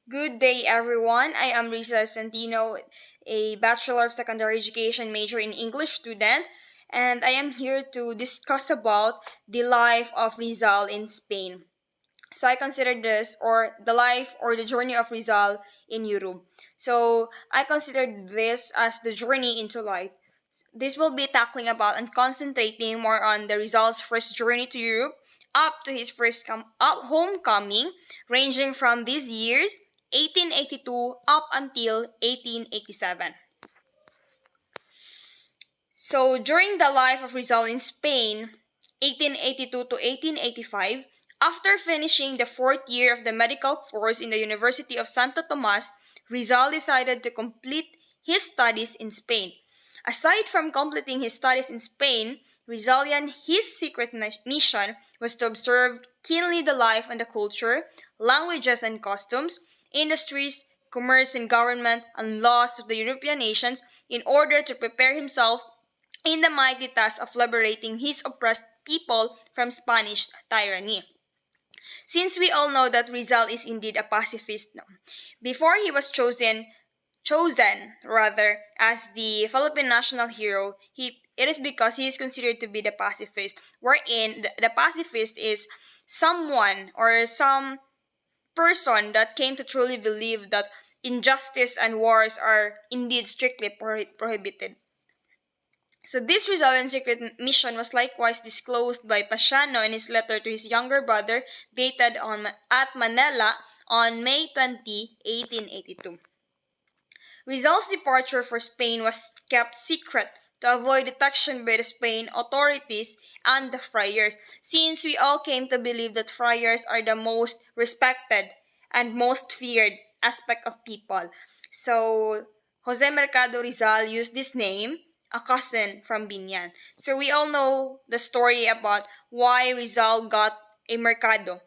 Good day, everyone. I am Risa Santino, a Bachelor of Secondary Education major in English student, and I am here to discuss about the life of Rizal in Spain. So I consider this or the life or the journey of Rizal in Europe. So I consider this as the journey into life. This will be tackling about and concentrating more on the Rizal's first journey to Europe up to his first homecoming, ranging from these years 1882 up until 1887. So during the life of Rizal in Spain, 1882 to 1885, after finishing the fourth year of the medical course in the University of Santo Tomas, Rizal decided to complete his studies in Spain. Aside from completing his studies in Spain, Rizalian his secret mission was to observe keenly the life and the culture, languages and customs, industries, commerce and government, and laws of the European nations in order to prepare himself in the mighty task of liberating his oppressed people from Spanish tyranny. Since we all know that Rizal is indeed a pacifist, no, before he was chosen rather as the Philippine national hero, it is because he is considered to be the pacifist, wherein the pacifist is someone or some person that came to truly believe that injustice and wars are indeed strictly prohibited. So this Rizalian secret mission was likewise disclosed by Pasiano in his letter to his younger brother dated at Manila on May 20, 1882. Rizal's departure for Spain was kept secret to avoid detection by the Spain authorities and the friars, since we all came to believe that friars are the most respected and most feared aspect of people. So Jose Mercado Rizal used this name, a cousin from Binyan. So we all know the story about why Rizal got a Mercado,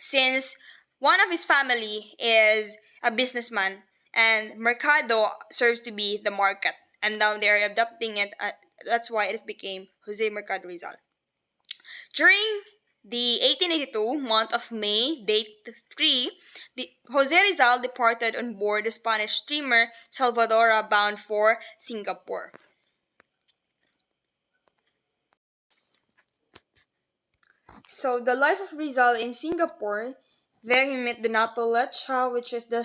since one of his family is a businessman and Mercado serves to be the market, and now they're adopting it. That's why it became Jose Mercado Rizal. During the 1882 month of May, date 3, Jose Rizal departed on board the Spanish steamer Salvadora bound for Singapore. So the life of Rizal in Singapore, there he met Donato Lecha, which is the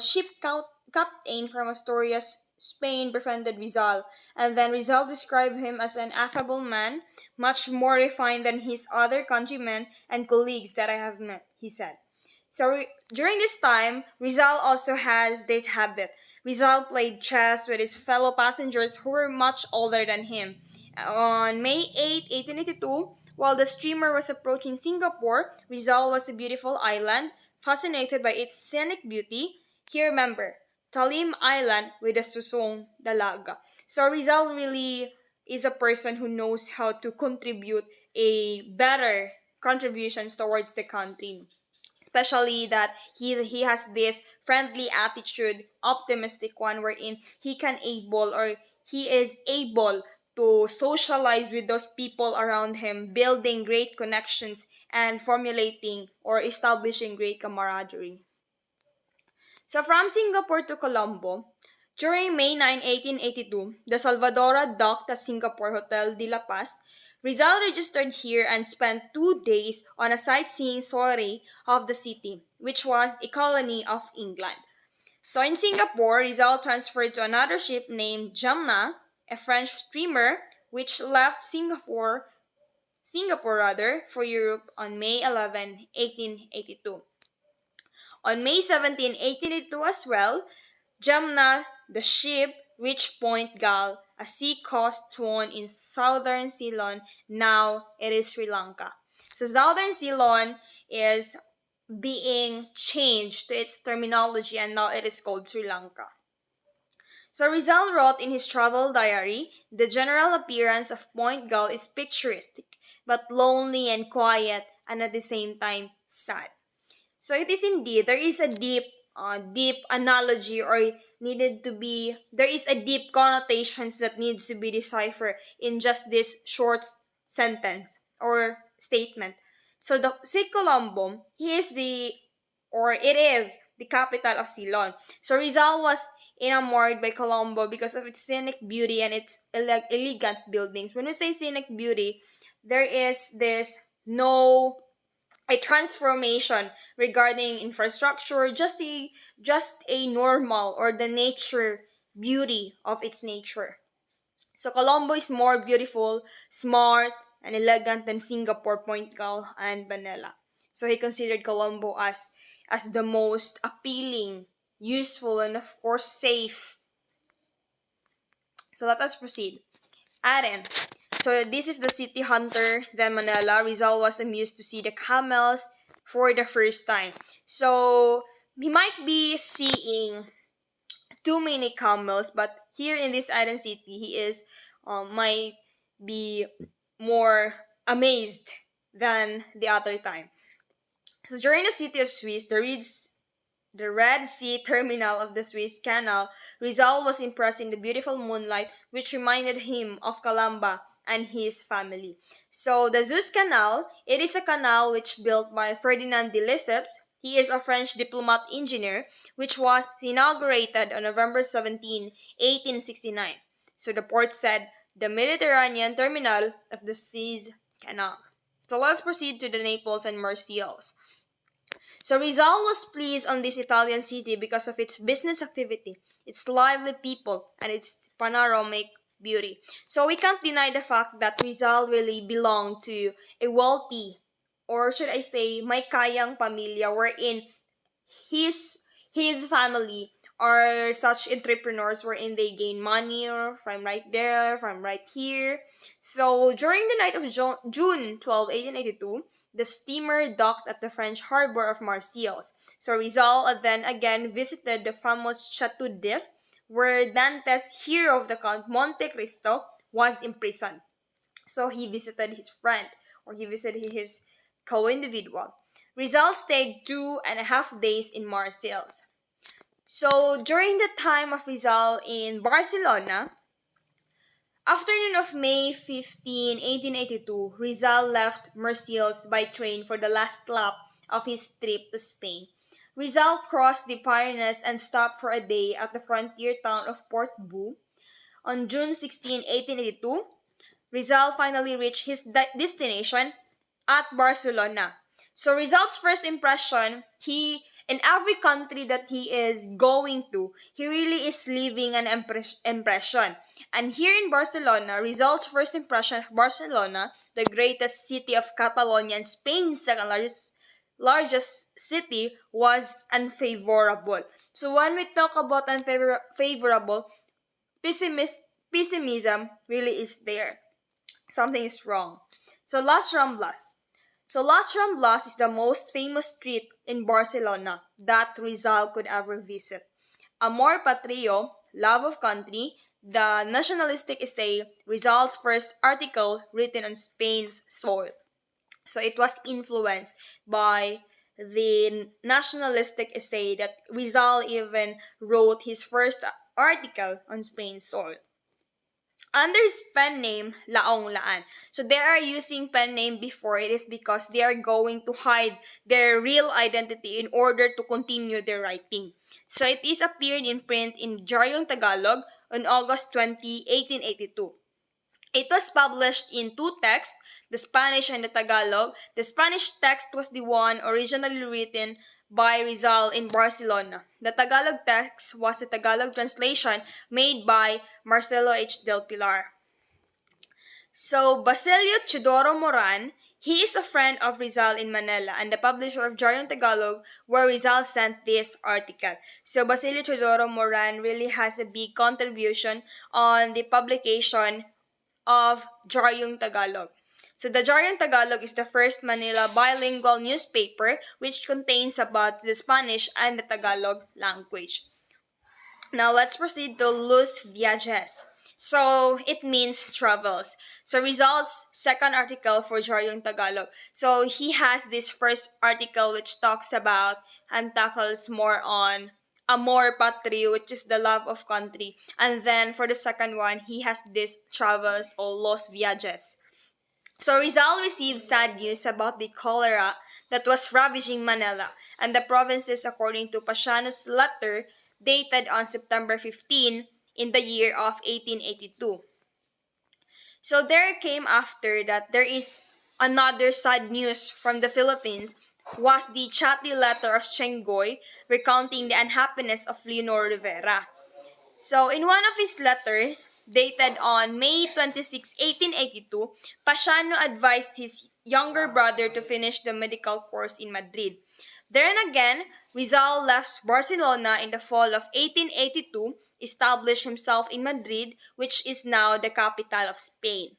captain from Asturias, Spain, befriended Rizal. And then Rizal described him as an affable man, much more refined than his other countrymen and colleagues that I have met, he said. So during this time, Rizal also has this habit. Rizal played chess with his fellow passengers who were much older than him. On May 8, 1882, while the steamer was approaching Singapore, Rizal was a beautiful island, fascinated by its scenic beauty. He remembered Talim Island with the Susong Dalaga. So Rizal really is a person who knows how to contribute a better contributions towards the country, especially that he has this friendly attitude, optimistic one, wherein he is able to socialize with those people around him, building great connections and formulating or establishing great camaraderie. So from Singapore to Colombo, during May 9, 1882, the Salvadora docked at Singapore Hotel de la Paz. Rizal registered here and spent 2 days on a sightseeing soiree of the city, which was a colony of England. So in Singapore, Rizal transferred to another ship named Jamna, a French steamer, which left Singapore rather, for Europe on May 11, 1882. On May 17, 1882 as well, Jamna, the ship, reached Point Gal, a sea-coast town in southern Ceylon. Now it is Sri Lanka. So southern Ceylon is being changed to its terminology and now it is called Sri Lanka. So Rizal wrote in his travel diary, the general appearance of Point Gal is picturesque, but lonely and quiet and at the same time sad. So it is indeed, there is a deep analogy or there is a deep connotations that needs to be deciphered in just this short sentence or statement. So the Sid Colombo, he is the, or it is the capital of Ceylon. So Rizal was enamored by Colombo because of its scenic beauty and its elegant buildings. When we say scenic beauty, there is this no a transformation regarding infrastructure, just a normal or the nature beauty of its nature. So Colombo is more beautiful, smart, and elegant than Singapore, Point Gal, and Manila. So he considered Colombo as the most appealing, useful, and of course safe. So let us proceed. Aden. So this is the city hunter, then Manila. Rizal was amused to see the camels for the first time. So he might be seeing too many camels, but here in this Aden city, he is might be more amazed than the other time. So during the city of Swiss, the Red Sea terminal of the Suez Canal, Rizal was impressed in the beautiful moonlight, which reminded him of Calamba and his family. So the Suez Canal, it is a canal which built by Ferdinand de Lesseps. He is a French diplomat engineer, which was inaugurated on November 17, 1869. So the port said, the Mediterranean terminal of the Suez Canal. So let's proceed to the Naples and Marseilles. So Rizal was pleased on this Italian city because of its business activity, its lively people, and its panoramic beauty. So we can't deny the fact that Rizal really belonged to a wealthy, or should I say, may kayang pamilya, wherein his his family are such entrepreneurs wherein they gain money from right there, from right here. So during the night of June 12, 1882, the steamer docked at the French harbor of Marseilles. So Rizal then again visited the famous Chateau d'If, where Dante's hero of the Count Monte Cristo was imprisoned. So he visited his friend, or he visited his co-individual. Rizal stayed 2.5 days in Marseilles. So during the time of Rizal in Barcelona, afternoon of May 15, 1882, Rizal left Marseilles by train for the last lap of his trip to Spain. Rizal crossed the Pyrenees and stopped for a day at the frontier town of Port-Boo. On June 16, 1882, Rizal finally reached his destination at Barcelona. So Rizal's first impression, in every country that he is going to, he really is leaving an impression. And here in Barcelona, Rizal's first impression of Barcelona, the greatest city of Catalonia and Spain's second largest city, was unfavorable. So when we talk about unfavorable, pessimism really is there. Something is wrong. So Las Ramblas. So Las Ramblas is the most famous street in Barcelona that Rizal could ever visit. Amor Patrio, love of country, the nationalistic essay, Rizal's first article written on Spain's soil. So it was influenced by the nationalistic essay that Rizal even wrote his first article on Spain's soil. Under his pen name, Laong Laan. So they are using pen name before, it is because they are going to hide their real identity in order to continue their writing. So it is appeared in print in Diaryong Tagalog on August 20, 1882. It was published in two texts, the Spanish and the Tagalog. The Spanish text was the one originally written by Rizal in Barcelona. The Tagalog text was a Tagalog translation made by Marcelo H. Del Pilar. So, Basilio Teodoro Moran, he is a friend of Rizal in Manila and the publisher of Diaryong Tagalog, where Rizal sent this article. So, Basilio Teodoro Moran really has a big contribution on the publication of Diaryong Tagalog. So the Diaryong Tagalog is the first Manila bilingual newspaper which contains about the Spanish and the Tagalog language. Now let's proceed to Los Viajes. So it means travels. So Rizal's second article for Diaryong Tagalog. So he has this first article which talks about and tackles more on Amor Patrio, which is the love of country. And then for the second one, he has this travels or Los Viajes. So Rizal received sad news about the cholera that was ravaging Manila, and the provinces according to Paciano's letter dated on September 15 in the year of 1882. So there came after that there is another sad news from the Philippines was the chatty letter of Chengoy recounting the unhappiness of Leonor Rivera. So in one of his letters, dated on May 26, 1882, Pasiano advised his younger brother to finish the medical course in Madrid. Then again, Rizal left Barcelona in the fall of 1882, established himself in Madrid, which is now the capital of Spain.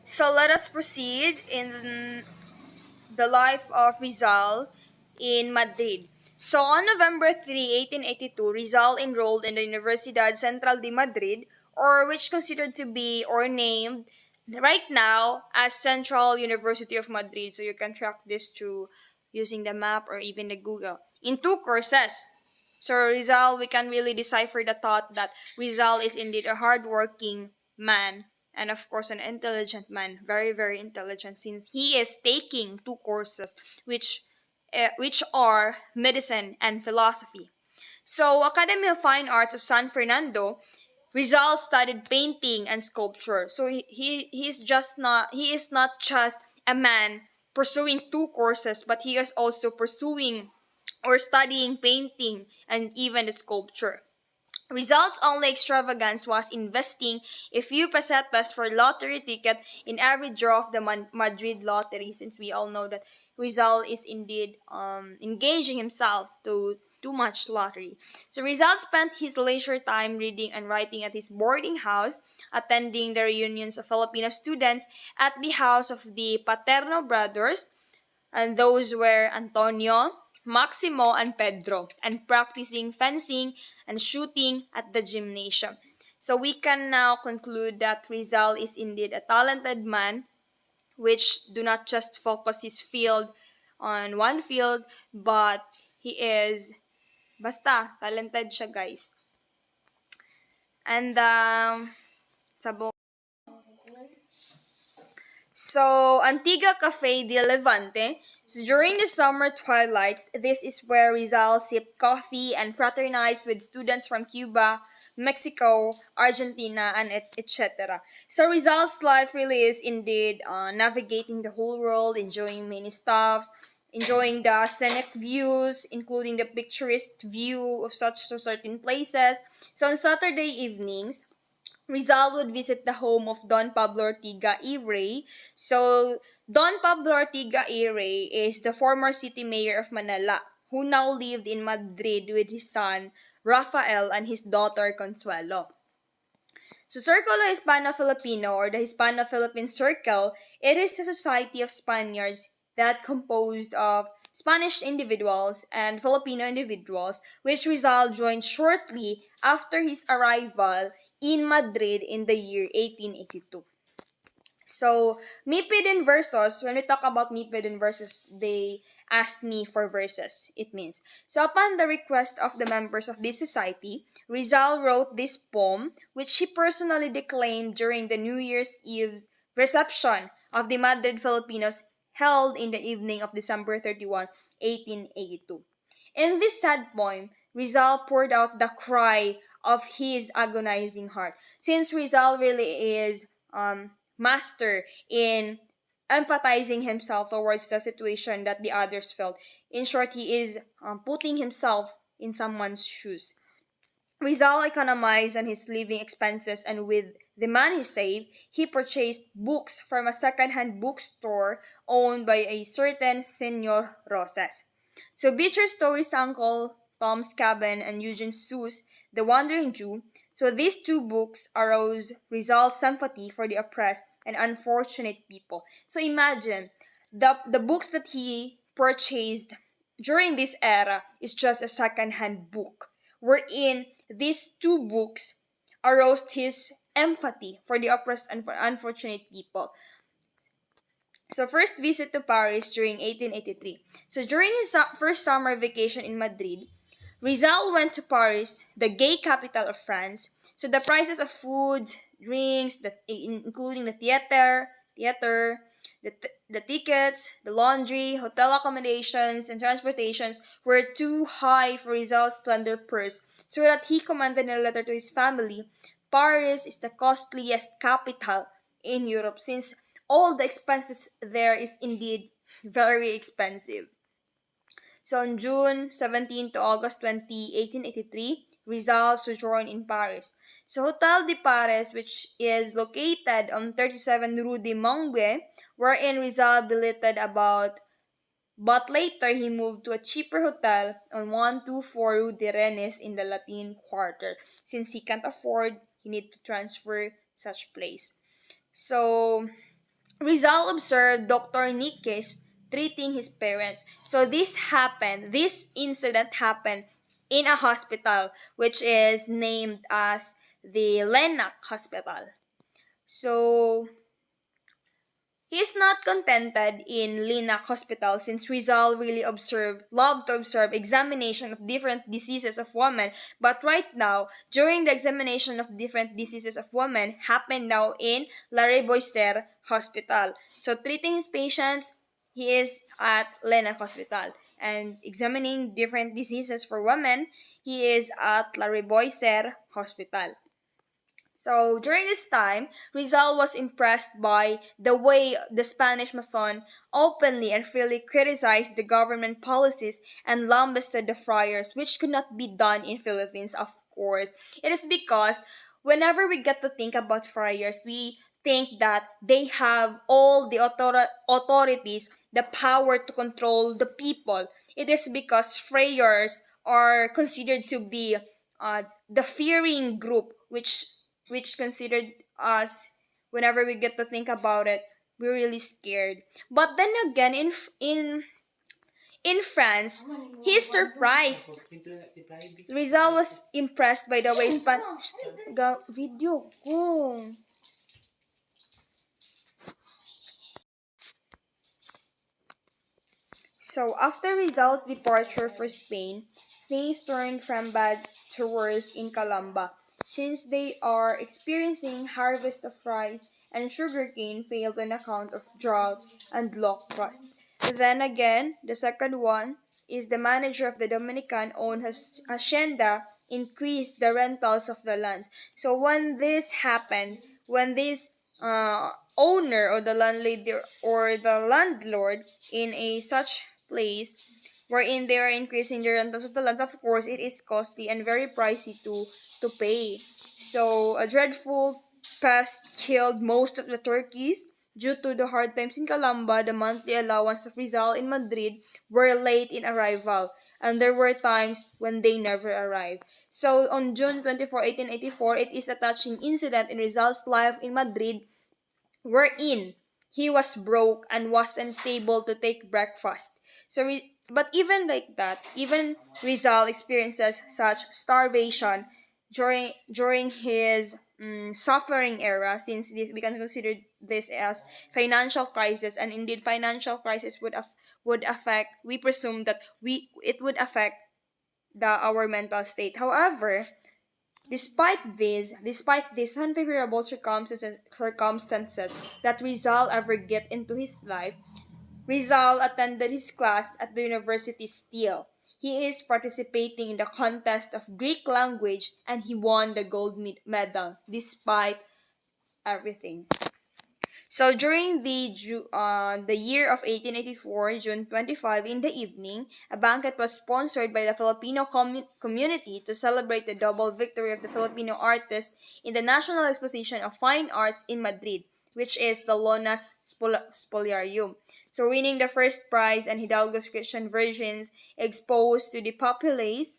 So let us proceed in the life of Rizal in Madrid. So on November 3, 1882, Rizal enrolled in the Universidad Central de Madrid, or which considered to be or named right now as Central University of Madrid. So you can track this through using the map or even the Google. In two courses. So Rizal, we can really decipher the thought that Rizal is indeed a hardworking man and of course an intelligent man, very very intelligent since he is taking two courses which are medicine and philosophy. So Academy of Fine Arts of San Fernando, Rizal studied painting and sculpture. So he is not just a man pursuing two courses, but he is also pursuing or studying painting and even the sculpture. Rizal's only extravagance was investing a few pesetas for lottery ticket in every draw of the Madrid lottery, since we all know that Rizal is indeed engaging himself to too much lottery. So Rizal spent his leisure time reading and writing at his boarding house, attending the reunions of Filipino students at the house of the Paterno brothers, and those were Antonio, Maximo, and Pedro, and practicing fencing and shooting at the gymnasium. So we can now conclude that Rizal is indeed a talented man, which do not just focus his field on one field, but he is, basta, talented siya guys. And, sabo. So, Antigua Cafe de Levante. So, during the summer twilights, this is where Rizal sipped coffee and fraternized with students from Cuba, Mexico, Argentina, and etc. So, Rizal's life really is indeed navigating the whole world, enjoying many stuffs, enjoying the scenic views, including the picturesque view of such certain places. So, on Saturday evenings, Rizal would visit the home of Don Pablo Ortiga y Rey. So, Don Pablo Ortiga y Rey is the former city mayor of Manila, who now lived in Madrid with his son, Rafael, and his daughter, Consuelo. So, Círculo Hispano-Filipino, or the Hispano-Philippine Circle, it is a society of Spaniards that composed of Spanish individuals and Filipino individuals, which Rizal joined shortly after his arrival in Madrid in the year 1882. So, Mipid verses, when we talk about Mipid verses, they asked me for verses, it means. So, upon the request of the members of this society, Rizal wrote this poem, which he personally declaimed during the New Year's Eve reception of the Madrid Filipinos held in the evening of December 31, 1882. In this sad poem, Rizal poured out the cry of his agonizing heart. Since Rizal really is master in empathizing himself towards the situation that the others felt. In short, he is putting himself in someone's shoes. Rizal economized on his living expenses, and with the money he saved, he purchased books from a second-hand bookstore owned by a certain Senor Rosas. So Beecher Stowe's uncle, Tom's Cabin, and Eugene Sue's The Wandering Jew. So these two books aroused Rizal's sympathy for the oppressed and unfortunate people. So imagine, the books that he purchased during this era is just a second-hand book, wherein these two books aroused his empathy for the oppressed and for unfortunate people. So first visit to Paris during 1883. So during his first summer vacation in Madrid, Rizal went to Paris, the gay capital of France. So the prices of food, drinks, including the theater, The tickets, the laundry, hotel accommodations, and transportations were too high for Rizal's slender purse, so that he commanded in a letter to his family, Paris is the costliest capital in Europe, since all the expenses there is indeed very expensive. So on June 17 to August 20, 1883, Rizal sojourned in Paris. So Hotel de Paris, which is located on 37 Rue de Mongue, wherein Rizal billeted about, but later he moved to a cheaper hotel on 124 Rue de Rennes in the Latin Quarter. Since he can't afford, he need to transfer such place. So Rizal observed Dr. Nikes treating his parents. So this incident happened in a hospital which is named as the Lennox Hospital. So he is not contented in Lennox Hospital, since Rizal really loved to observe examination of different diseases of women. But right now, during the examination of different diseases of women, happened now in La Reboister Hospital. So treating his patients, he is at Lennox Hospital. And examining different diseases for women, he is at La Reboiser Hospital. So during this time, Rizal was impressed by the way the Spanish Mason openly and freely criticized the government policies and lambasted the friars, which could not be done in Philippines, of course. It is because whenever we get to think about friars, we think that they have all the authorities, the power to control the people. It is because friars are considered to be the fearing group, which considered us, whenever we get to think about it, we're really scared. But then again, in France, he's surprised. Rizal was impressed by the way video ko. So after Rizal's departure for Spain, things turned from bad to worse in Calamba, since they are experiencing harvest of rice and sugarcane failed on account of drought and lock rust. Then again, the second one is the manager of the Dominican owned hacienda increased the rentals of the lands. So when this happened, when this owner or the landlady or the landlord in a such place wherein they are increasing the rentals of the lands, of course it is costly and very pricey to pay. So a dreadful pest killed most of the turkeys. Due to the hard times in Calamba, the monthly allowance of Rizal in Madrid were late in arrival, and there were times when they never arrived. So on June 24, 1884, it is a touching incident in Rizal's life in Madrid, wherein he was broke and was unstable to take breakfast. But even like that, even Rizal experiences such starvation during his suffering era, since we can consider this as financial crisis, and indeed financial crisis would affect. We presume that it would affect our mental state. However, despite these unfavorable circumstances that Rizal ever get into his life, Rizal attended his class at the university still. He is participating in the contest of Greek language and he won the gold medal despite everything. So during the year of 1884, June 25, in the evening, a banquet was sponsored by the Filipino community to celebrate the double victory of the Filipino artists in the National Exposition of Fine Arts in Madrid, which is the Lonas Spoliarium. So winning the first prize and Hidalgo's Christian Virgins exposed to the populace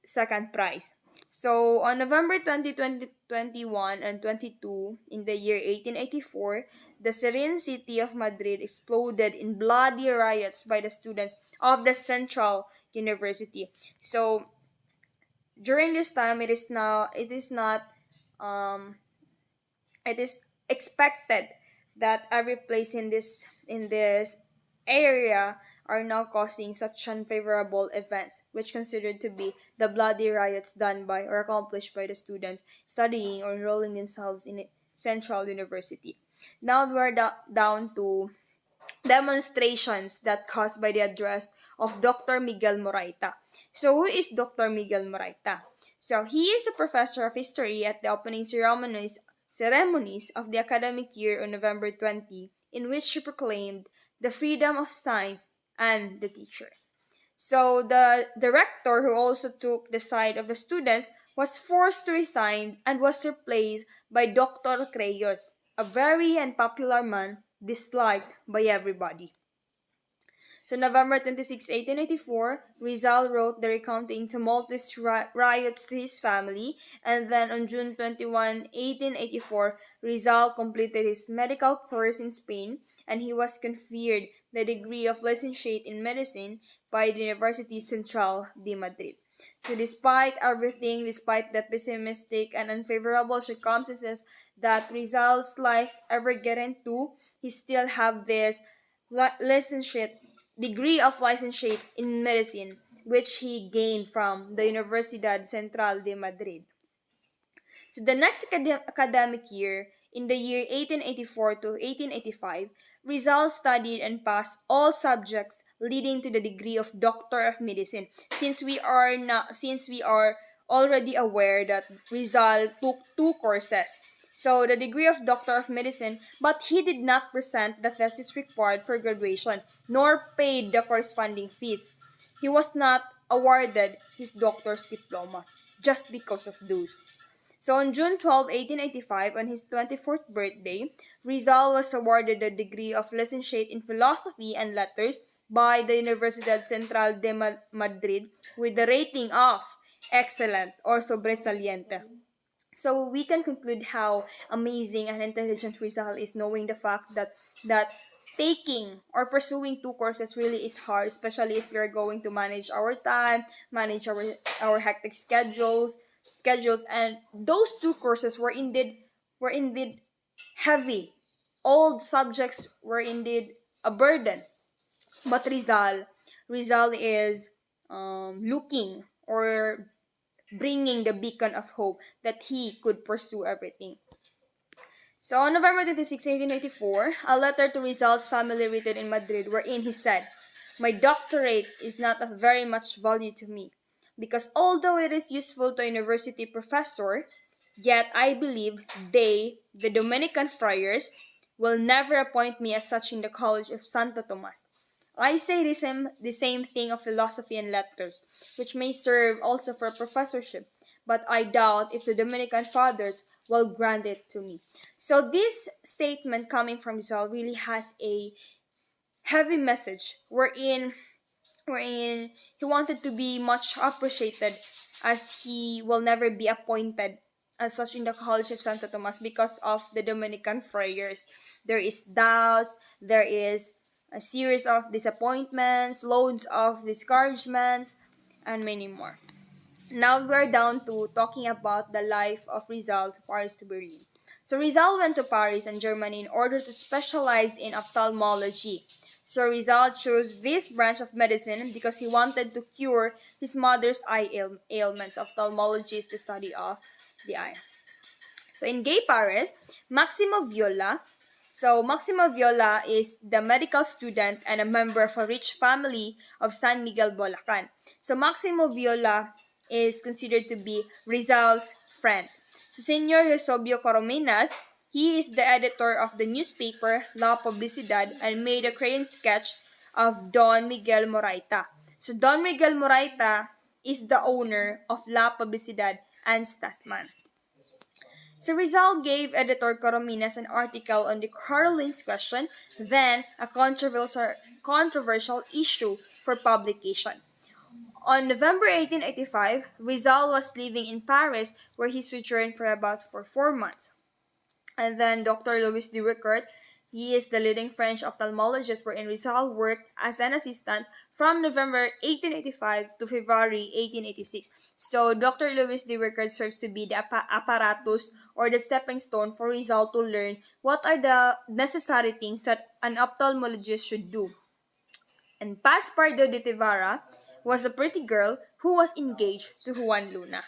second prize. So on November 20, 2021 and 22 in the year 1884, the serene city of Madrid exploded in bloody riots by the students of the Central University. So during this time, um it is expected that every place in this area are now causing such unfavorable events, which considered to be the bloody riots done by or accomplished by the students studying or enrolling themselves in a Central University. Now we're down to demonstrations that caused by the address of Dr. Miguel Moraita. So who is Dr. Miguel Moraita? So he is a professor of history at the opening ceremonies of the academic year on November 20, in which he proclaimed the freedom of science and the teacher. So the director, who also took the side of the students, was forced to resign and was replaced by Dr. Creyos, a very unpopular man disliked by everybody. So November 26, 1884, Rizal wrote the recounting tumultuous riots to his family, and then on June 21, 1884, Rizal completed his medical course in Spain, and he was conferred the degree of licentiate in medicine by the University Central de Madrid. So despite everything, despite the pessimistic and unfavorable circumstances that Rizal's life ever get into, he still have this licentiate degree of licentiate in medicine, which he gained from the Universidad Central de Madrid. So the next academic year, in the year 1884 to 1885, Rizal studied and passed all subjects leading to the degree of Doctor of Medicine. Since we are already aware that Rizal took two courses. So the degree of Doctor of Medicine, but he did not present the thesis required for graduation, nor paid the corresponding fees. He was not awarded his doctor's diploma just because of those. So on June 12, 1885, on his 24th birthday, Rizal was awarded the degree of licentiate in philosophy and letters by the Universidad Central de Madrid with the rating of excellent or sobresaliente. So we can conclude how amazing and intelligent Rizal is, knowing the fact that taking or pursuing two courses really is hard, especially if you're going to manage our time, manage our hectic schedules, and those two courses were indeed heavy. All subjects were indeed a burden. But Rizal is looking or bringing the beacon of hope that he could pursue everything. So on November 26, 1884, a letter to Rizal's family written in Madrid wherein he said, "My doctorate is not of very much value to me, because although it is useful to a university professor, yet I believe they, the Dominican friars, will never appoint me as such in the College of Santo Tomas. I say the same thing of philosophy and letters, which may serve also for a professorship, but I doubt if the Dominican fathers will grant it to me." So this statement coming from Rizal really has a heavy message wherein he wanted to be much appreciated, as he will never be appointed as such in the College of Santo Tomas because of the Dominican friars. There is doubts, there is a series of disappointments, loads of discouragements, and many more. Now we're down to talking about the life of Rizal to Paris to Berlin. So Rizal went to Paris and Germany in order to specialize in ophthalmology. So Rizal chose this branch of medicine because he wanted to cure his mother's eye ailments. Ophthalmology is the study of the eye. So in Gay Paris, Maximo Viola. So Maximo Viola is the medical student and a member of a rich family of San Miguel Bulacan. So Maximo Viola is considered to be Rizal's friend. So Senor Eusebio Corominas, he is the editor of the newspaper La Publicidad and made a crayon sketch of Don Miguel Moraita. So Don Miguel Moraita is the owner of La Publicidad and Stasman. So Rizal gave editor Corominas an article on the Carolines question, then a controversial issue for publication. On November 1885, Rizal was living in Paris, where he sojourned for 4 months. And then Dr. Louis de Rickert, he is the leading French ophthalmologist, wherein Rizal worked as an assistant from November 1885 to February 1886. So Dr. Louis de Rickert serves to be the apparatus or the stepping stone for Rizal to learn what are the necessary things that an ophthalmologist should do. And Paz Pardo de Tevara was a pretty girl who was engaged to Juan Luna.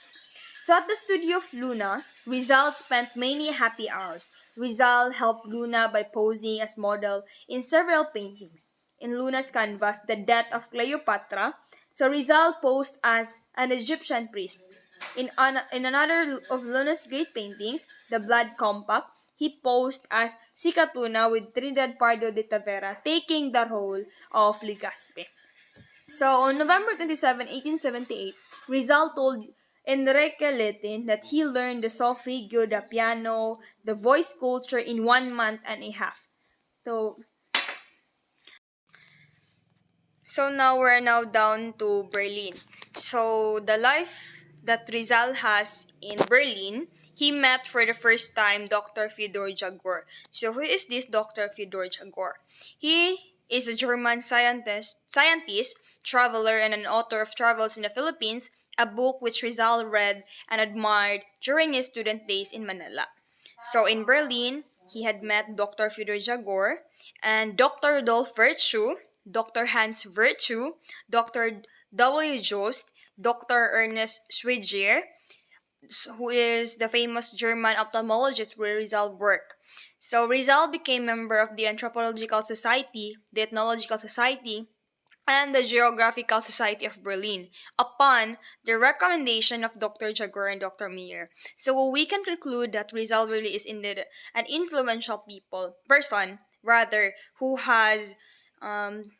So at the studio of Luna, Rizal spent many happy hours. Rizal helped Luna by posing as model in several paintings. In Luna's canvas, The Death of Cleopatra, so Rizal posed as an Egyptian priest. In another of Luna's great paintings, The Blood Compact, he posed as Sicatuna with Trinidad Pardo de Tavera taking the role of Legazpi. So on November 27, 1878, Rizal told Enrique Letin that he learned the solfeggio, the piano, the voice culture in 1 month and a half. So now we're now down to Berlin. So the life that Rizal has in Berlin, he met for the first time Dr. Fyodor Jagor. So who is this Dr. Fyodor Jagor? He is a German scientist, traveler, and an author of Travels in the Philippines, a book which Rizal read and admired during his student days in Manila. So in Berlin, he had met Dr. Fyodor Jagor and Dr. Rudolf Virchow, Dr. Hans Virchow, Dr. W. Jost, Dr. Ernest Schweitzer, who is the famous German ophthalmologist where Rizal worked. So Rizal became member of the Anthropological Society, the Ethnological Society, and the Geographical Society of Berlin upon the recommendation of Dr. Jagor and Dr. Meyer. So we can conclude that Rizal really is indeed an influential person rather, who has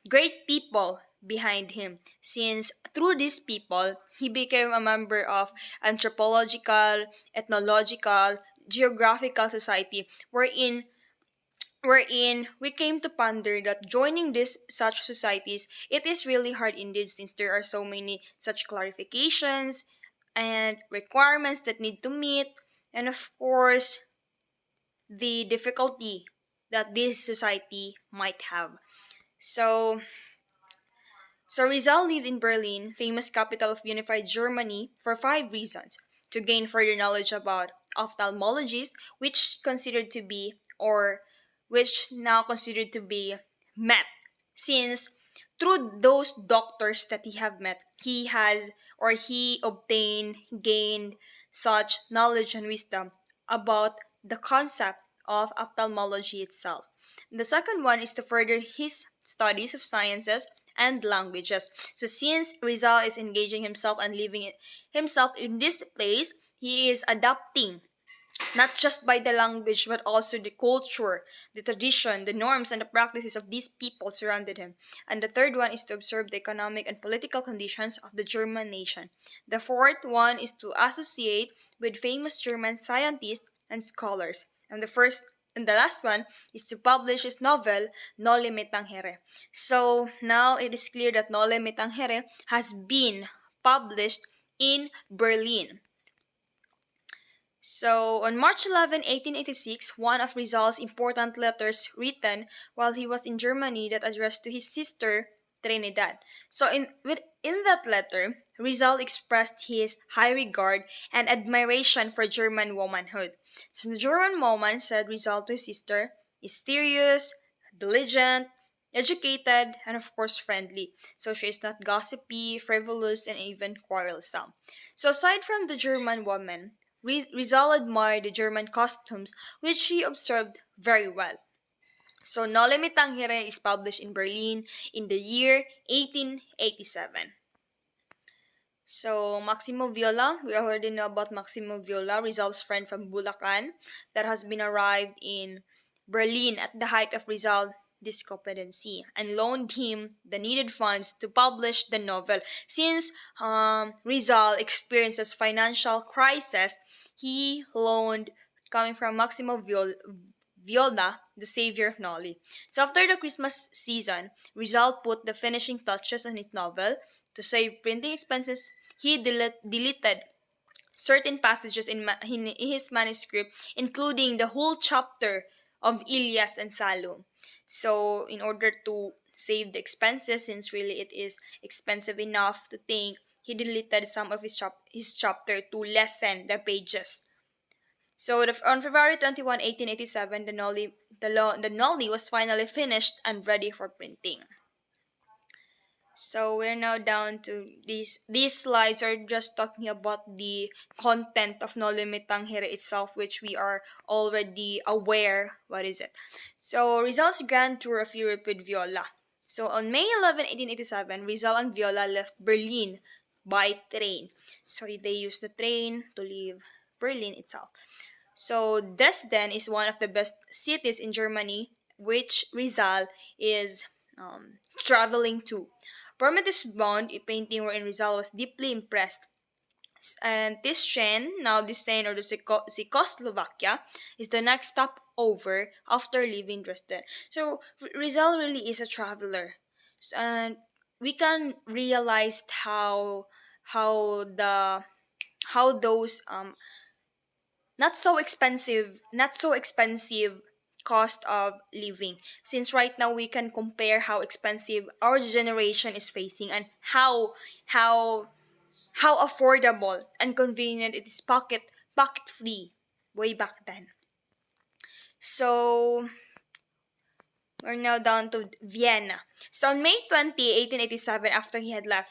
great people behind him, since through these people he became a member of anthropological, ethnological, geographical society, wherein we came to ponder that joining these such societies, it is really hard indeed, since there are so many such clarifications and requirements that need to meet, and of course the difficulty that this society might have. So Rizal lived in Berlin, famous capital of unified Germany, for 5 reasons: to gain further knowledge about ophthalmologists, which now considered to be met, since through those doctors that he have met, he obtained, gained such knowledge and wisdom about the concept of ophthalmology itself. The second one is to further his studies of sciences and languages. So since Rizal is engaging himself and himself in this place, he is adapting not just by the language but also the culture, the tradition, the norms, and the practices of these people surrounded him. And the third one is to observe the economic and political conditions of the German nation. The fourth one is to associate with famous German scientists and scholars. And the last one is to publish his novel Noli Me Tangere. So now it is clear that Noli Me Tangere has been published in Berlin. So, on March 11, 1886, one of Rizal's important letters written while he was in Germany that addressed to his sister, Trinidad. So, in that letter, Rizal expressed his high regard and admiration for German womanhood. So, the German woman, said Rizal to his sister, is serious, diligent, educated, and of course friendly. So, she is not gossipy, frivolous, and even quarrelsome. So, aside from the German woman, Rizal admired the German costumes, which he observed very well. So Noli Me Tangere is published in Berlin in the year 1887. So Maximo Viola, we already know about Maximo Viola, Rizal's friend from Bulacan, that has been arrived in Berlin at the height of Rizal's discompetency and loaned him the needed funds to publish the novel. Since Rizal experiences financial crisis, he loaned, coming from Maximo Viola, the savior of Noli. So after the Christmas season, Rizal put the finishing touches on his novel. To save printing expenses, he deleted certain passages in his manuscript, including the whole chapter of Ilias and Salome. So, in order to save the expenses, since really it is expensive enough to think, he deleted some of his chapter to lessen the pages. So, on February 21, 1887, the Noli was finally finished and ready for printing. So we're now down to these slides are just talking about the content of No Limit Tanghire itself, which we are already aware. What is it? So Rizal's Grand Tour of Europe with Viola. So on May 11, 1887, Rizal and Viola left Berlin by train. So they used the train to leave Berlin itself. So Dresden is one of the best cities in Germany, which Rizal is traveling to. Prometheus Bound, a painting wherein Rizal was deeply impressed. And Tischchen, now Tischchen or the Czechoslovakia, is the next stop over after leaving Dresden. So Rizal really is a traveler, and we can realize how the how those not so expensive cost of living, since right now we can compare how expensive our generation is facing and how how affordable and convenient it is, pocket free way back then. So we're now down to Vienna. So on May 20, 1887, after he had left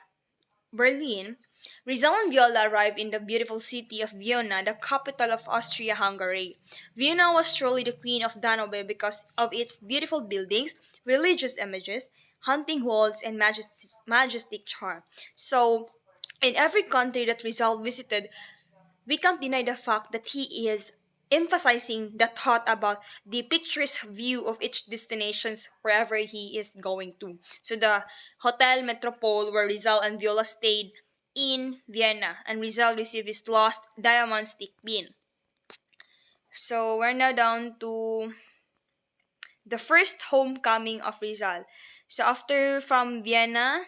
Berlin, Rizal and Viola arrived in the beautiful city of Vienna, the capital of Austria-Hungary. Vienna was truly the queen of Danube because of its beautiful buildings, religious images, hunting halls, and majestic charm. So, in every country that Rizal visited, we can't deny the fact that he is emphasizing the thought about the picturesque view of each destinations wherever he is going to. So the Hotel Metropole where Rizal and Viola stayed in Vienna, and Rizal received his lost diamond stick pin. So we're now down to the first homecoming of Rizal. So after from Vienna,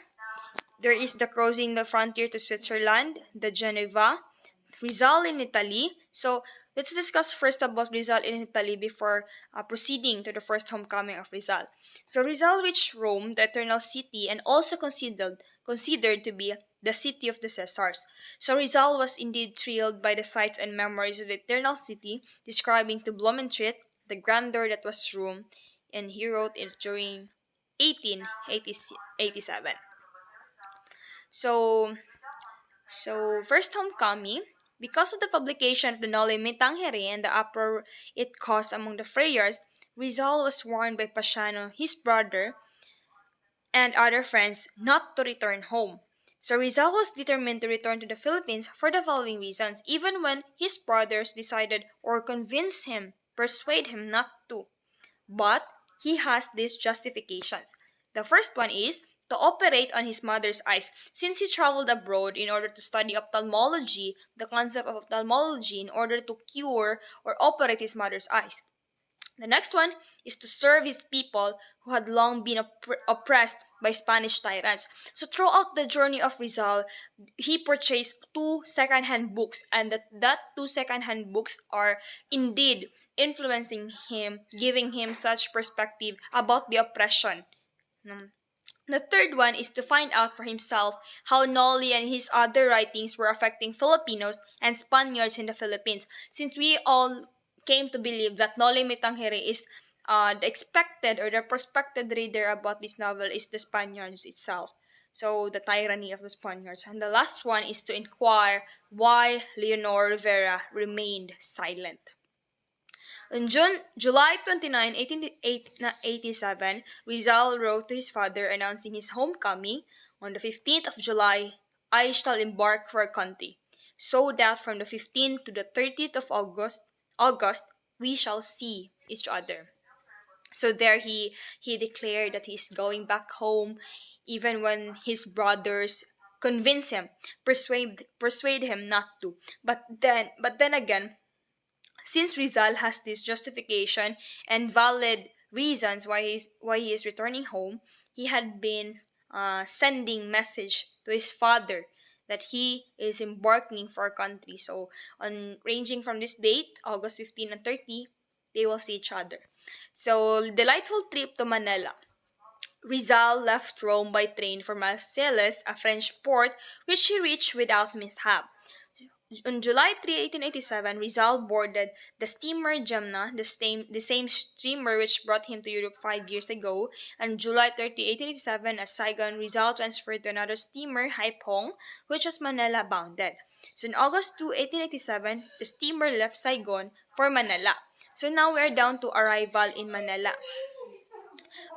there is the crossing the frontier to Switzerland, the Geneva, Rizal in Italy. So let's discuss first about Rizal in Italy before proceeding to the first homecoming of Rizal. So Rizal reached Rome, the eternal city, and also considered to be the city of the Caesars. So Rizal was indeed thrilled by the sights and memories of the eternal city, describing to Blumentritt the grandeur that was Rome, and he wrote it during 1887. So first homecoming, because of the publication of the Noli Me Tangere and the uproar it caused among the Frayers, Rizal was warned by Pasiano, his brother, and other friends not to return home. So Rizal was determined to return to the Philippines for the following reasons, even when his brothers decided or persuade him not to. But he has these justifications. The first one is to operate on his mother's eyes. Since he traveled abroad in order to study ophthalmology, the concept of ophthalmology in order to cure or operate his mother's eyes. The next one is to serve his people who had long been oppressed by Spanish tyrants. So throughout the journey of Rizal, he purchased two second-hand books, and that two second-hand books are indeed influencing him, giving him such perspective about the oppression. The third one is to find out for himself how Noli and his other writings were affecting Filipinos and Spaniards in the Philippines, since we all came to believe that Noli Me Tangere is the expected or the prospected reader about this novel is the Spaniards itself. So the tyranny of the Spaniards. And the last one is to inquire why Leonor Rivera remained silent. On July 29, 1887, Rizal wrote to his father announcing his homecoming. On the 15th of July, I shall embark for a country, so that from the 15th to the 30th of August we shall see each other. So there he declared that he's going back home, even when his brothers convince him, persuade him not to. But then again, since Rizal has this justification and valid reasons why he is returning home, he had been sending message to his father that he is embarking for a country. So on ranging from this date, August 15 and 30, they will see each other. So delightful trip to Manila. Rizal left Rome by train for Marseilles, a French port, which he reached without mishap. On July 3, 1887, Rizal boarded the steamer Jemna, the same steamer which brought him to Europe 5 years ago. And July 30, 1887, at Saigon, Rizal transferred to another steamer, Haipong, which was Manila bounded. So on August 2, 1887, the steamer left Saigon for Manila. So now we're down to arrival in Manila.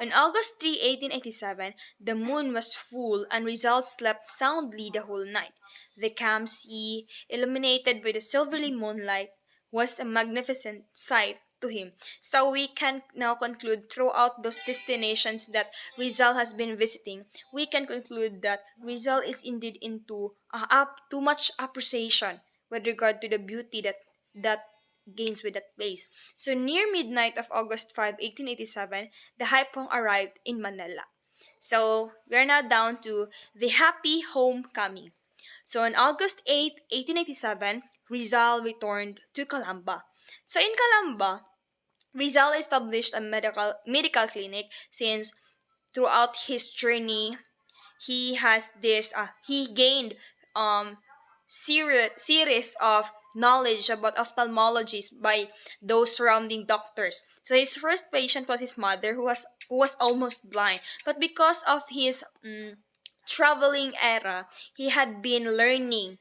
On August 3, 1887, the moon was full and Rizal slept soundly the whole night. The calm sea, illuminated by the silvery moonlight, was a magnificent sight to him. So we can now conclude throughout those destinations that Rizal has been visiting, we can conclude that Rizal is indeed into too much appreciation with regard to the beauty that gains with that place. So near midnight of August 5, 1887, the Haipong arrived in Manila. So we're now down to the happy homecoming. So on August 8, 1887, Rizal returned to Calamba. So in Calamba, Rizal established a medical clinic since throughout his journey he gained series of knowledge about ophthalmologies by those surrounding doctors. So his first patient was his mother who was almost blind, but because of his traveling era, he had been learning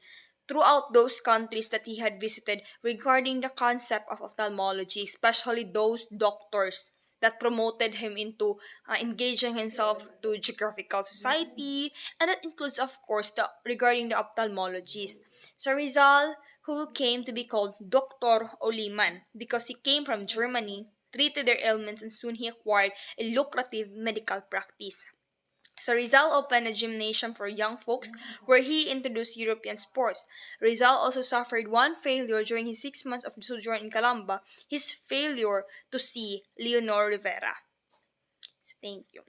throughout those countries that he had visited regarding the concept of ophthalmology, especially those doctors that promoted him into engaging himself to geographical society, and that includes, of course, regarding the ophthalmologists. So Rizal, who came to be called Dr. Oliman because he came from Germany, treated their ailments and soon he acquired a lucrative medical practice. So Rizal opened a gymnasium for young folks where he introduced European sports. Rizal also suffered one failure during his 6 months of sojourn in Calamba, his failure to see Leonor Rivera. Thank you.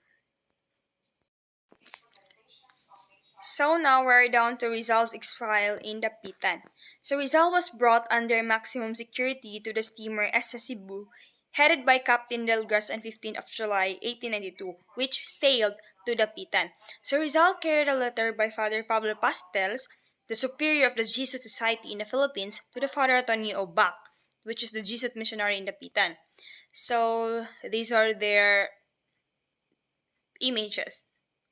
So now we're down to Rizal's exile in the Pitan. So Rizal was brought under maximum security to the steamer SS Cebu, headed by Captain Delgas on 15th of July 1892, which sailed to the Pitan. So Rizal carried a letter by Father Pablo Pastels, the superior of the Jesuit Society in the Philippines, to the Father Antonio Obac, which is the Jesuit missionary in the Pitan. So these are their images.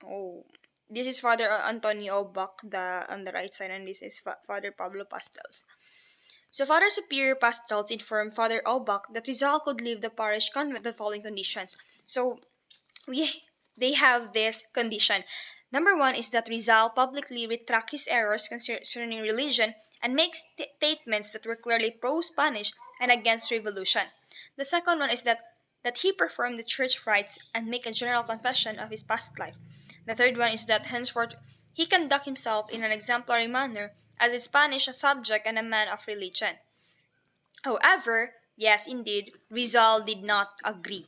Oh, this is Father Antonio Obac on the right side, and this is Father Pablo Pastels. So Father Superior Pastels informed Father Obac that Rizal could leave the parish convent with the following conditions. So they have this condition. Number one is that Rizal publicly retract his errors concerning religion and make statements that were clearly pro-Spanish and against revolution. The second one is that he perform the church rites and make a general confession of his past life. The third one is that henceforth he conduct himself in an exemplary manner as a Spanish subject and a man of religion. However, yes, indeed, Rizal did not agree.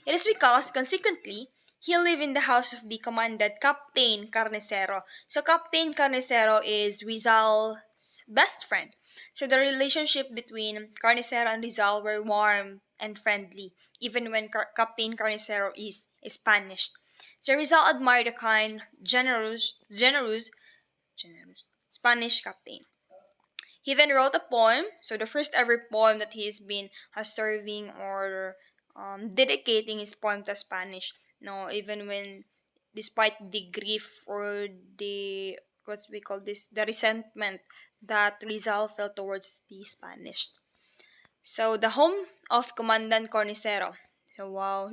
It is because, consequently, he lived in the house of the commandant Captain Carnicero. So Captain Carnicero is Rizal's best friend. So the relationship between Carnicero and Rizal were warm and friendly, even when Captain Carnicero is Spanish. So Rizal admired the kind, generous Spanish captain. He then wrote a poem, so the first ever poem that he's been serving or dedicating his poem to Spanish. No, even when, despite the grief or the what we call this, the resentment that Rizal felt towards the Spanish. So the home of Commandant Cornicero. So wow.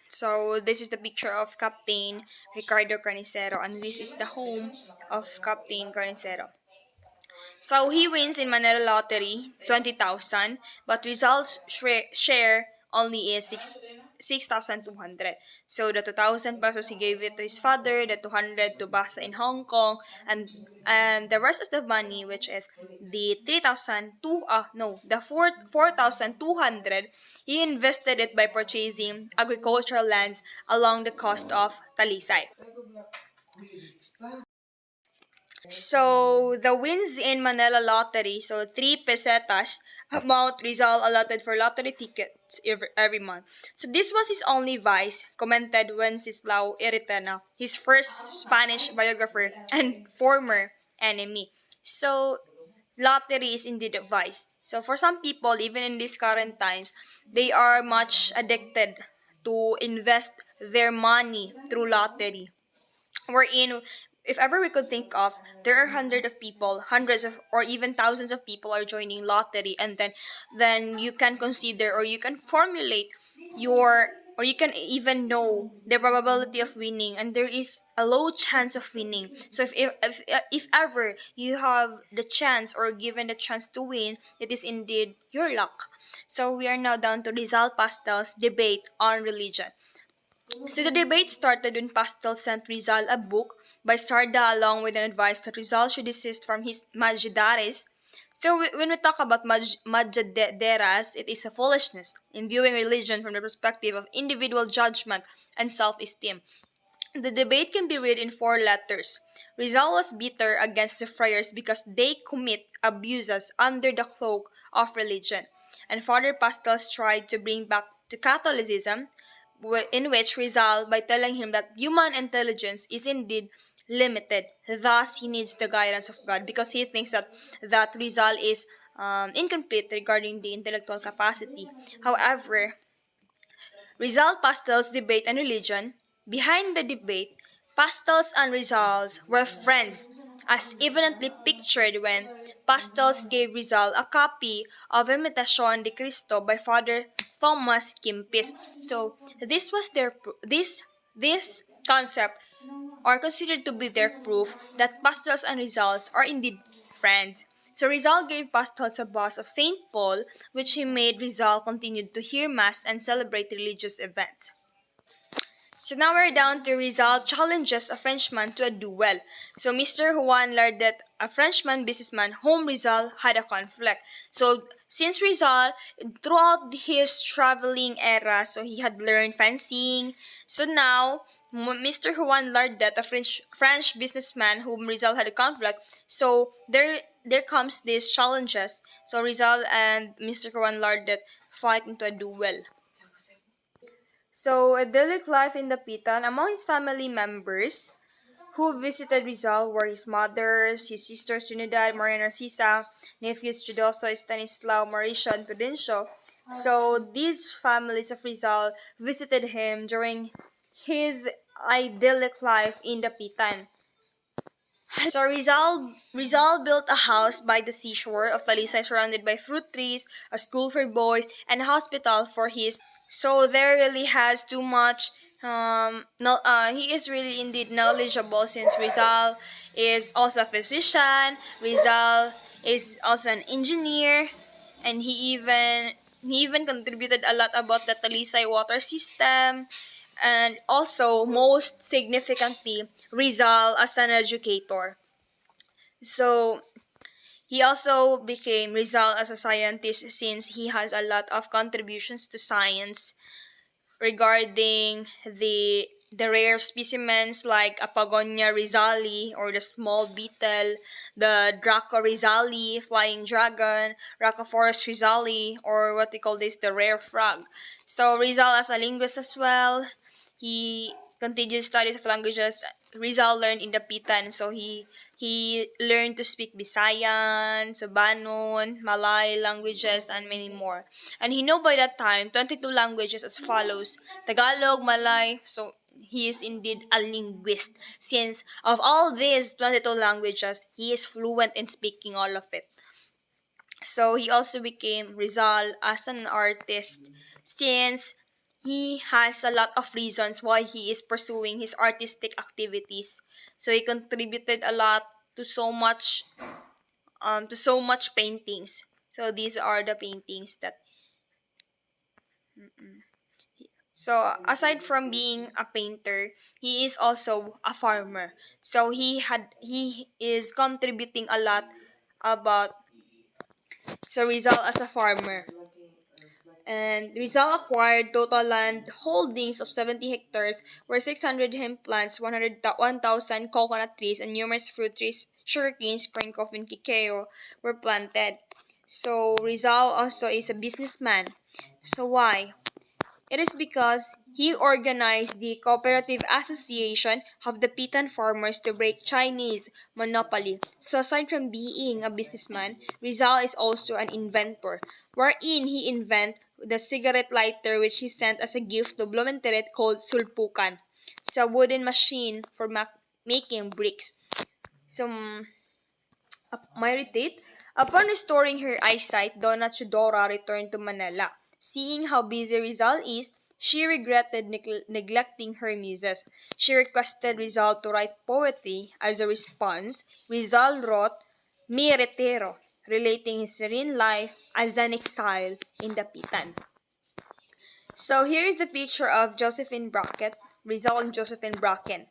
So this is the picture of Captain Ricardo Carnicero, and this is the home of Captain Carnicero. So he wins in Manila Lottery 20,000, but Rizal's share only is 6,200. So the 2,000 pesos he gave it to his father, the 200 to Basa in Hong Kong, and the rest of the money, which is the 4,200, he invested it by purchasing agricultural lands along the coast of Talisay. So the wins in Manila Lottery, so 3 pesetas amount Rizal allotted for lottery tickets every month. So this was his only vice, commented Wenceslao Eritena, his first Spanish biographer and former enemy. So lottery is indeed a vice. So for some people, even in these current times, they are much addicted to invest their money through lottery. Wherein, if ever we could think of, there are hundreds of people, hundreds of, or even thousands of people are joining lottery, and then you can consider, or you can formulate your, or you can even know the probability of winning, and there is a low chance of winning. So if ever you have the chance or given the chance to win, it is indeed your luck. So we are now down to Rizal Pastel's debate on religion. So the debate started when Pastel sent Rizal a book by Sarda along with an advice that Rizal should desist from his Majdares. So when we talk about Majdaras, it is a foolishness in viewing religion from the perspective of individual judgment and self-esteem. The debate can be read in four letters. Rizal was bitter against the friars because they commit abuses under the cloak of religion, and Father Pastels tried to bring back to Catholicism, in which Rizal by telling him that human intelligence is indeed limited, thus he needs the guidance of God, because he thinks that Rizal is incomplete regarding the intellectual capacity. However, Rizal Pastels debate and religion. Behind the debate, Pastels and Rizals were friends, as evidently pictured when Pastels gave Rizal a copy of Imitación de Cristo by Father Thomas Kempis. So this was this concept are considered to be their proof that Pastels and Rizals are indeed friends. So Rizal gave Pastels a bust of Saint Paul, which he made Rizal continued to hear Mass and celebrate religious events. So now we're down to Rizal challenges a Frenchman to a duel. So Mr. Juan Lardet, a Frenchman businessman whom Rizal had a conflict. So since Rizal, throughout his traveling era, so he had learned fencing. So now, Mr. Juan Lardet, a French businessman whom Rizal had a conflict. So there comes these challenges. So Rizal and Mr. Juan Lardet fight into a duel. So, idyllic life in Dapitan among his family members who visited Rizal were his mothers, his sisters Trinidad, Maria Narcisa, nephews Judoso, Stanislao, Mauricio, and Prudencio. So, these families of Rizal visited him during his idyllic life in Dapitan. So Rizal built a house by the seashore of Talisay surrounded by fruit trees, a school for boys, and a hospital for his. So there really has too much. No, he is really indeed knowledgeable since Rizal is also a physician. Rizal is also an engineer, and he even contributed a lot about the Talisay water system, and also most significantly Rizal as an educator. So he also became Rizal as a scientist since he has a lot of contributions to science regarding the rare specimens like Apagonia rizali or the small beetle, the Draco rizali, flying dragon, Rhacophorus rizali, or what they call this, the rare frog. So Rizal as a linguist as well, he continued studies of languages. Rizal learned in the Pitan, so he learned to speak Bisayan, Sabanon, Malay languages, and many more. And he know by that time 22 languages as follows: Tagalog, Malay. So he is indeed a linguist. Since of all these 22 languages, he is fluent in speaking all of it. So he also became Rizal as an artist since he has a lot of reasons why he is pursuing his artistic activities. So he contributed a lot to so much paintings. So these are the paintings that. So aside from being a painter, he is also a farmer. So he is contributing a lot about so Rizal as a farmer. And Rizal acquired total land holdings of 70 hectares where 600 hemp plants, 1,000 coconut trees, and numerous fruit trees, sugarcane, corn, coffee, and cacao were planted. So Rizal also is a businessman. So why? It is because He organized the Cooperative Association of the Pitan Farmers to break Chinese monopoly. So aside from being a businessman, Rizal is also an inventor, wherein he invented the cigarette lighter which he sent as a gift to Blumentritt called Sulpukan. It's a wooden machine for making bricks. So, Myritate, upon restoring her eyesight, Donna Chudora returned to Manila. Seeing how busy Rizal is, she regretted neglecting her muses. She requested Rizal to write poetry. As a response, Rizal wrote Mi Retiro, relating his serene life as an exile in the Pitan. So here is the picture of Josephine Brackett, Rizal and Josephine Bracken.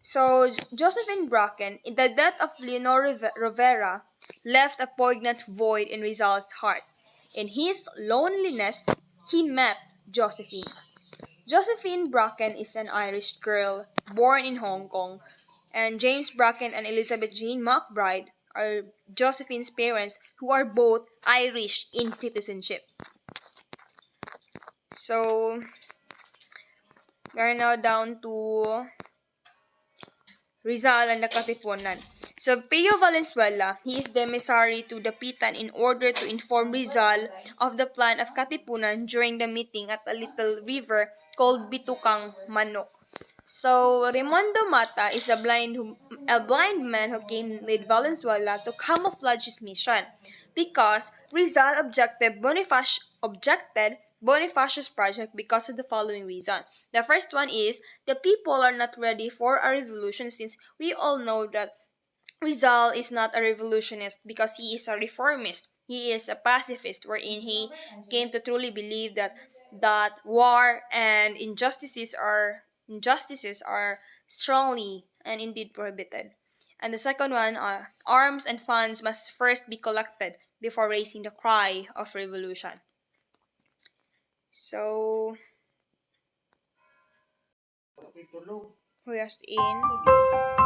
So, Josephine Bracken, in the death of Leonor Rivera, left a poignant void in Rizal's heart. In his loneliness, he met Josephine. Josephine Bracken is an Irish girl born in Hong Kong, and James Bracken and Elizabeth Jean McBride are Josephine's parents, who are both Irish in citizenship. So, we're now down to Rizal and the Katipunan. So, Pio Valenzuela, he is the emissary to the Pitan in order to inform Rizal of the plan of Katipunan during the meeting at a little river called Bitukang Manok. So, Raimondo Mata is a blind man who came with Valenzuela to camouflage his mission because Rizal objected Bonifacio's project because of the following reason. The first one is the people are not ready for a revolution, since we all know that Rizal is not a revolutionist because he is a reformist. He is a pacifist, wherein he came to truly believe that war and injustices are strongly and indeed prohibited. And the second one, arms and funds must first be collected before raising the cry of revolution. So, who has in?